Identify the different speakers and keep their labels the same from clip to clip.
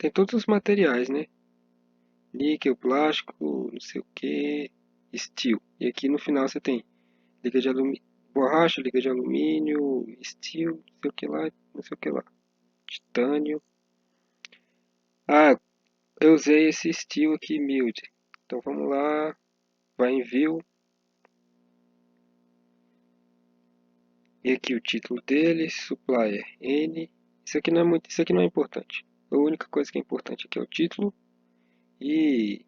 Speaker 1: tem todos os materiais, né? Níquel, plástico, não sei o que, steel. E aqui no final você tem liga de alumínio, borracha, liga de alumínio, steel, não sei o que lá, não sei o que lá, titânio. Ah, eu usei esse steel aqui, mild. Então vamos lá, vai em view. E aqui o título dele, supplier N. Isso aqui não é muito, isso aqui não é importante. A única coisa que é importante aqui é o título e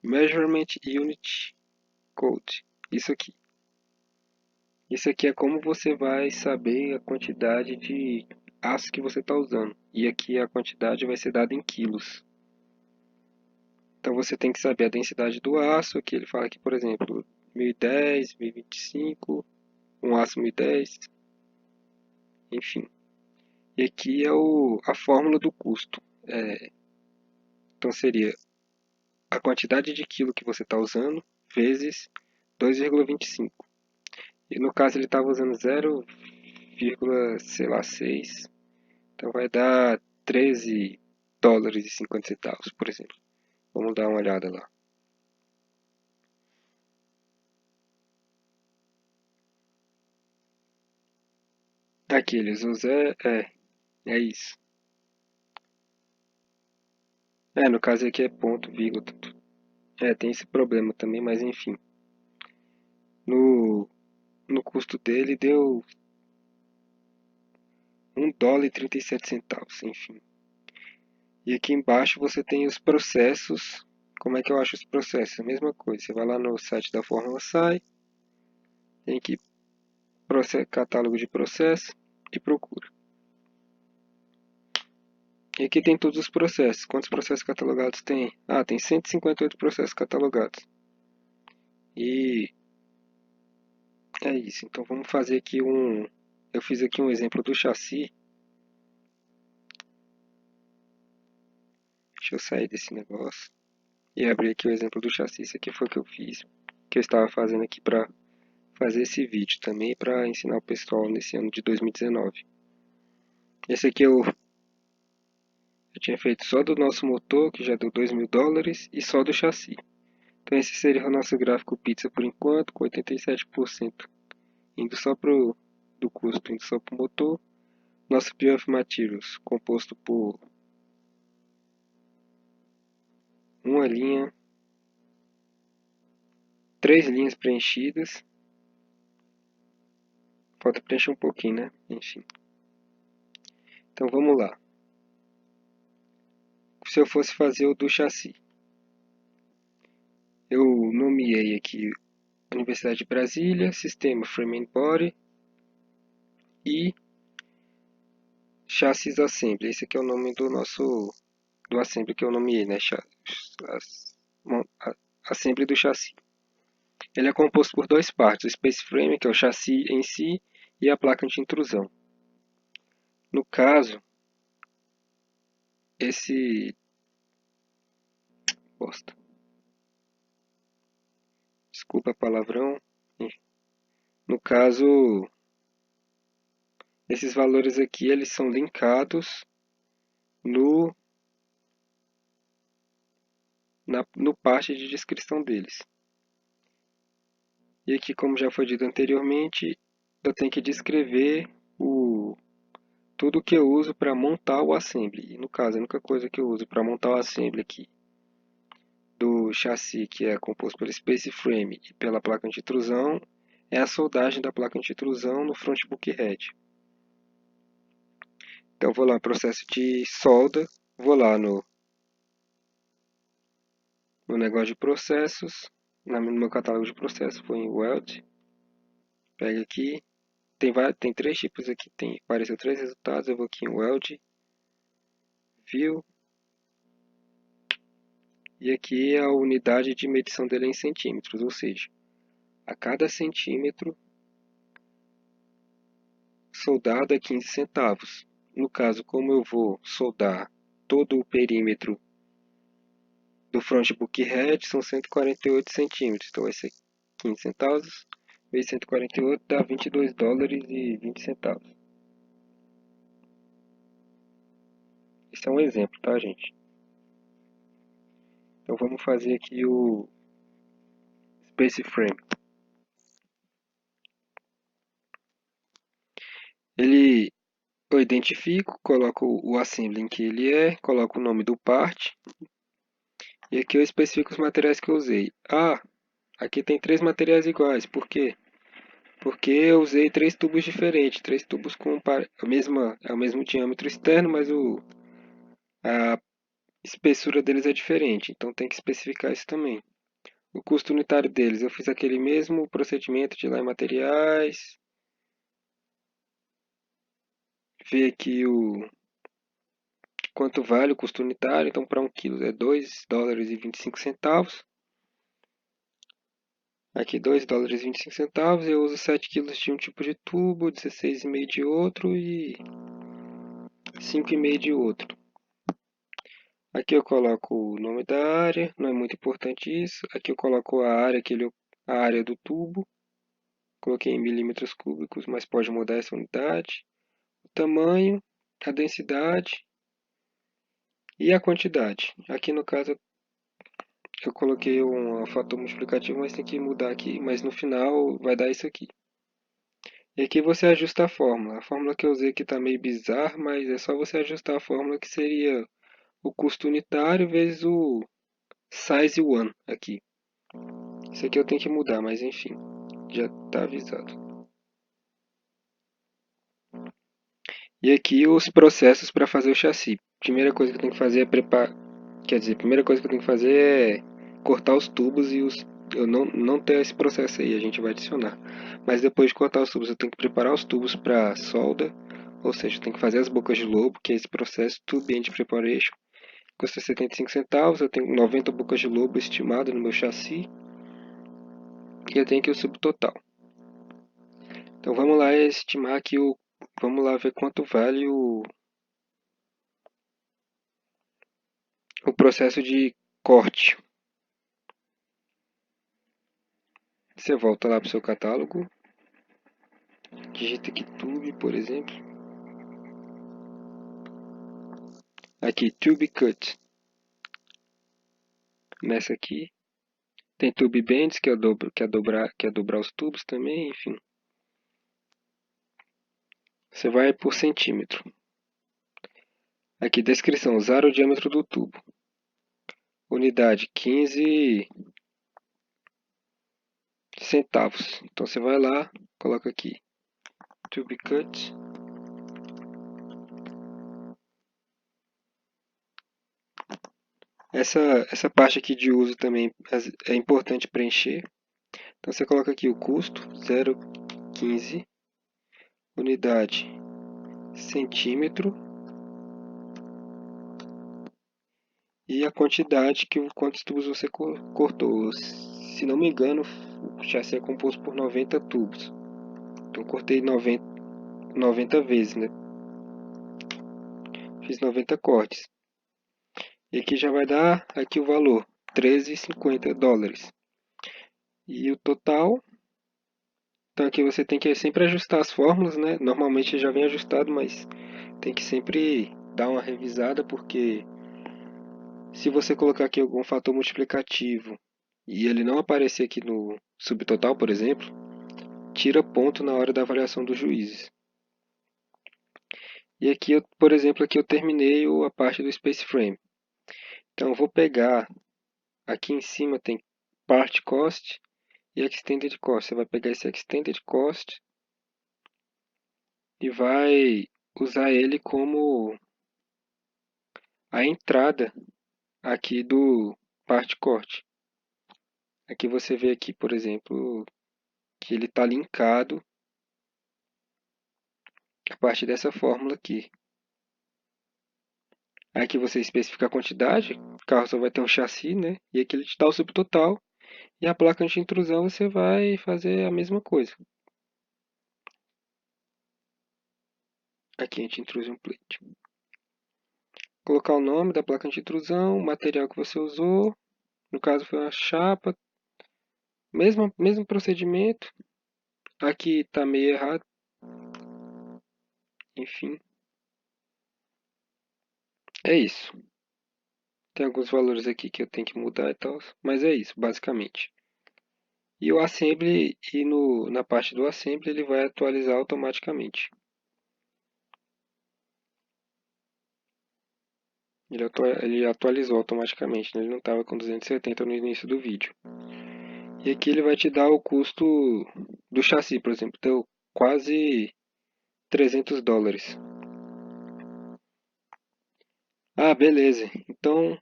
Speaker 1: measurement unit code. Isso aqui. Isso aqui é como você vai saber a quantidade de aço que você está usando. E aqui a quantidade vai ser dada em quilos. Então você tem que saber a densidade do aço. Aqui ele fala aqui, por exemplo, 1010, 1025, um aço 1010, enfim. E aqui é a fórmula do custo. Então seria a quantidade de quilo que você está usando vezes 2,25. E no caso ele estava usando 0, sei lá, 6. Então vai dar 13 dólares e 50 centavos, por exemplo. Vamos dar uma olhada lá. Aqui ele usou zero, é isso. No caso aqui é ponto, vírgula. Tem esse problema também, mas enfim. No, no custo dele deu 1 dólar e 37 centavos, enfim. E aqui embaixo você tem os processos. Como é que eu acho os processos? A mesma coisa. Você vai lá no site da Fórmula SAI, tem aqui catálogo de processo e procura. E aqui tem todos os processos. Quantos processos catalogados tem? Tem 158 processos catalogados. E é isso. Então vamos fazer aqui Eu fiz aqui um exemplo do chassi. Deixa eu sair desse negócio. E abrir aqui o exemplo do chassi. Isso aqui foi o que eu fiz. Que eu estava fazendo aqui para fazer esse vídeo também. Para ensinar o pessoal nesse ano de 2019. Esse aqui eu tinha feito só do nosso motor, que já deu 2.000 dólares. E só do chassi. Então esse seria o nosso gráfico pizza por enquanto, com 87% indo só do custo, indo só para o motor. Nosso Bill of Materials composto por uma linha, 3 linhas preenchidas. Falta preencher um pouquinho, né? Enfim. Então vamos lá. Se eu fosse fazer o do chassi, eu nomeei aqui Universidade de Brasília, Sistema Frame and Body e Chassis Assembly. Esse aqui é o nome do assembly que eu nomeei, né? Assembly do chassi. Ele é composto por 2 partes, o Space Frame, que é o chassi em si, e a placa anti-intrusão. No caso, esse... Bosta. Desculpa palavrão. No caso, esses valores aqui, eles são linkados no parte de descrição deles. E aqui, como já foi dito anteriormente, eu tenho que descrever tudo que eu uso para montar o assembly. E no caso, a única coisa que eu uso para montar o assembly aqui do chassi, que é composto pelo Space Frame e pela placa anti-intrusão, é a soldagem da placa anti-intrusão no front bulkhead. Então vou lá, processo de solda, vou lá no negócio de processos, no meu catálogo de processos, vou em Weld, pega aqui, tem 3 tipos aqui, apareceu 3 resultados, eu vou aqui em Weld, View, e aqui a unidade de medição dele é em centímetros, ou seja, a cada centímetro soldado é 15 centavos. No caso, como eu vou soldar todo o perímetro do front bulkhead, são 148 centímetros, então vai ser 15 centavos vezes 148 dá 22 dólares e 20 centavos. Esse é um exemplo, tá, gente? Então vamos fazer aqui o Space Frame. Eu identifico, coloco o assembly em que ele é, coloco o nome do part, e aqui eu especifico os materiais que eu usei. Ah, aqui tem 3 materiais iguais, por quê? Porque eu usei 3 tubos diferentes, 3 tubos com é o mesmo diâmetro externo, mas a espessura deles é diferente, então tem que especificar isso também. O custo unitário deles, eu fiz aquele mesmo procedimento de ir lá em materiais, ver aqui quanto vale o custo unitário, então para 1 quilo é 2 dólares e 25 centavos. Aqui 2 dólares e 25 centavos, eu uso 7 quilos de um tipo de tubo, 16,5 de outro e 5,5 de outro. Aqui eu coloco o nome da área, não é muito importante isso. Aqui eu coloco a área, a área do tubo. Coloquei em milímetros cúbicos, mas pode mudar essa unidade. O tamanho, a densidade e a quantidade. Aqui no caso eu coloquei um fator multiplicativo, mas tem que mudar aqui. Mas no final vai dar isso aqui. E aqui você ajusta a fórmula. A fórmula que eu usei aqui está meio bizarra, mas é só você ajustar a fórmula que seria o custo unitário vezes o size 1 aqui. Isso aqui eu tenho que mudar, mas enfim, já está avisado. E aqui os processos para fazer o chassi. Primeira coisa que eu tenho que fazer é preparar, quer dizer, a primeira coisa que eu tenho que fazer é cortar os tubos e eu não tenho esse processo aí, a gente vai adicionar. Mas depois de cortar os tubos, eu tenho que preparar os tubos para solda, ou seja, eu tenho que fazer as bocas de lobo, que é esse processo Tube End Preparation. Custa 75 centavos, eu tenho 90 bocas de lobo estimado no meu chassi. E eu tenho aqui o subtotal. Então vamos lá estimar aqui vamos lá ver quanto vale o processo de corte. Você volta lá para o seu catálogo, digita aqui Tube, por exemplo. Aqui, Tube Cut. Nessa aqui. Tem Tube Bends, que é dobrar os tubos também, enfim. Você vai por centímetro. Aqui, descrição, usar o diâmetro do tubo. Unidade, 15 centavos. Então você vai lá, coloca aqui, Tube Cut. Essa parte aqui de uso também é importante preencher. Então você coloca aqui o custo, 0,15, unidade, centímetro, e a quantidade, quantos tubos você cortou. Se não me engano, o chassi é composto por 90 tubos. Então eu cortei 90 vezes, né? Fiz 90 cortes. E aqui já vai dar aqui o valor, 13,50 dólares. E o total, então aqui você tem que sempre ajustar as fórmulas, né? Normalmente já vem ajustado, mas tem que sempre dar uma revisada, porque se você colocar aqui algum fator multiplicativo e ele não aparecer aqui no subtotal, por exemplo, tira ponto na hora da avaliação dos juízes. E aqui, por exemplo, aqui eu terminei a parte do Space Frame. Então eu vou pegar, aqui em cima tem Part Cost e Extended Cost. Você vai pegar esse Extended Cost e vai usar ele como a entrada aqui do Part Cost. Aqui você vê aqui, por exemplo, que ele está linkado a partir dessa fórmula aqui. Aqui você especifica a quantidade, o carro só vai ter um chassi, né? E aqui ele te dá o subtotal. E a placa de intrusão você vai fazer a mesma coisa. Aqui a gente intrude um plate. Colocar o nome da placa de intrusão, o material que você usou. No caso foi uma chapa. Mesmo procedimento. Aqui está meio errado. Enfim. É isso. Tem alguns valores aqui que eu tenho que mudar e tal, mas é isso, basicamente. E o assembly, na parte do assembly, ele vai atualizar automaticamente. Ele atualizou automaticamente, né? Ele não estava com 270 no início do vídeo. E aqui ele vai te dar o custo do chassi, por exemplo, deu quase $300. Ah, beleza. Então,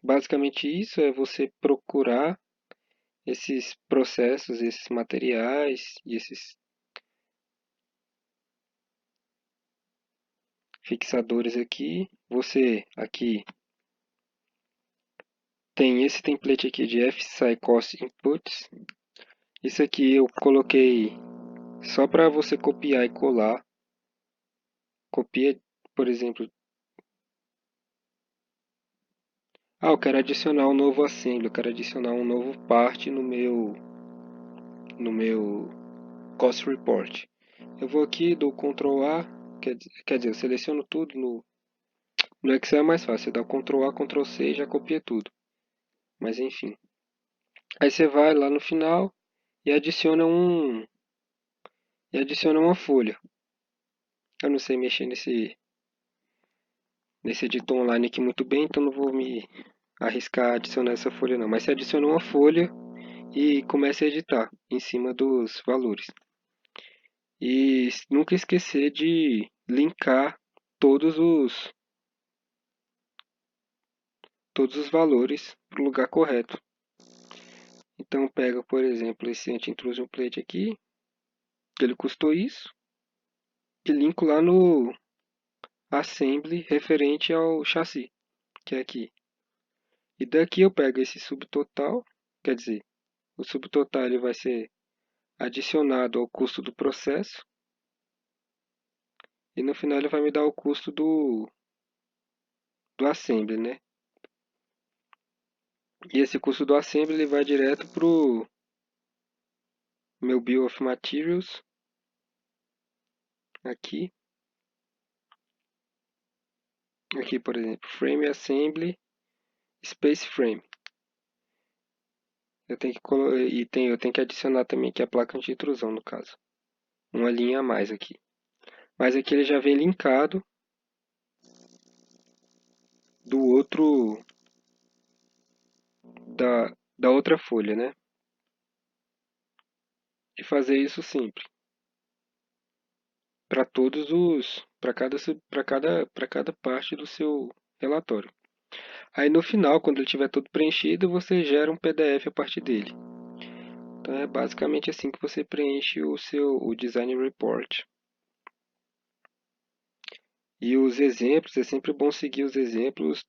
Speaker 1: basicamente isso é você procurar esses processos, esses materiais e esses fixadores aqui. Você aqui tem esse template aqui de FSI Cost Inputs. Isso aqui eu coloquei só para você copiar e colar. Copia, por exemplo. Ah, eu quero adicionar um novo assembly, eu quero adicionar um novo part no meu Cost Report. Eu vou aqui, dou Ctrl A, quer dizer, eu seleciono tudo no Excel é mais fácil, você dá Ctrl A, Ctrl C e já copia tudo. Mas enfim. Aí você vai lá no final e adiciona uma folha. Eu não sei mexer nesse editor online aqui muito bem, então não vou me arriscar a adicionar essa folha não. Mas você adiciona uma folha e começa a editar em cima dos valores. E nunca esquecer de linkar todos os, todos os valores para o lugar correto. Então pega, por exemplo, esse anti-intrusion plate aqui, que ele custou isso, e linko lá no assembly referente ao chassi, que é aqui. E daqui eu pego esse subtotal, quer dizer, o subtotal ele vai ser adicionado ao custo do processo, e no final ele vai me dar o custo do assembly, né? E esse custo do assembly ele vai direto para o meu Bill of Materials, aqui, aqui por exemplo, Frame Assembly, Space Frame. Eu tenho eu tenho que adicionar também aqui a placa anti-intrusão no caso. Uma linha a mais aqui. Mas aqui ele já vem linkado do outro da outra folha, né? E fazer isso sempre para todos os para cada parte do seu relatório. Aí no final, quando ele estiver todo preenchido, você gera um PDF a partir dele. Então é basicamente assim que você preenche o design report. E os exemplos, é sempre bom seguir os exemplos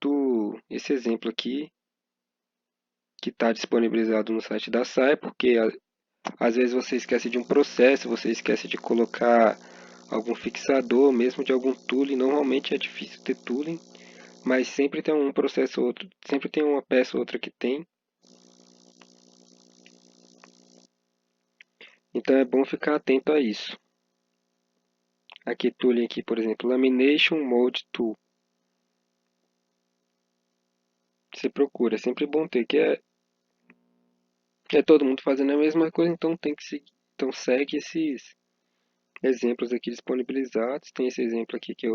Speaker 1: esse exemplo aqui que está disponibilizado no site da SAI, porque às vezes você esquece de um processo, você esquece de colocar algum fixador, mesmo de algum tooling. Normalmente é difícil ter tooling, mas sempre tem um processo ou outro, sempre tem uma peça ou outra que tem. Então é bom ficar atento a isso. Aqui tooling aqui, por exemplo, Lamination Mode Tool. Você procura, é sempre bom ter, que é todo mundo fazendo a mesma coisa, então tem que seguir. Então segue esses exemplos aqui disponibilizados. Tem esse exemplo aqui que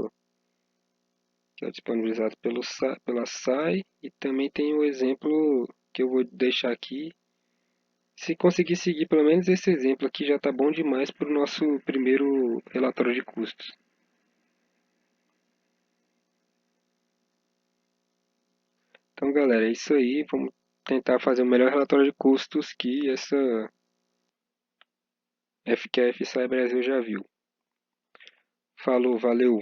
Speaker 1: é disponibilizado pela SAI, e também tem o exemplo que eu vou deixar aqui. Se conseguir seguir pelo menos esse exemplo aqui, já está bom demais para o nosso primeiro relatório de custos. Então, galera, é isso aí. Vamos tentar fazer o melhor relatório de custos que essa FQF SAI Brasil já viu. Falou, valeu!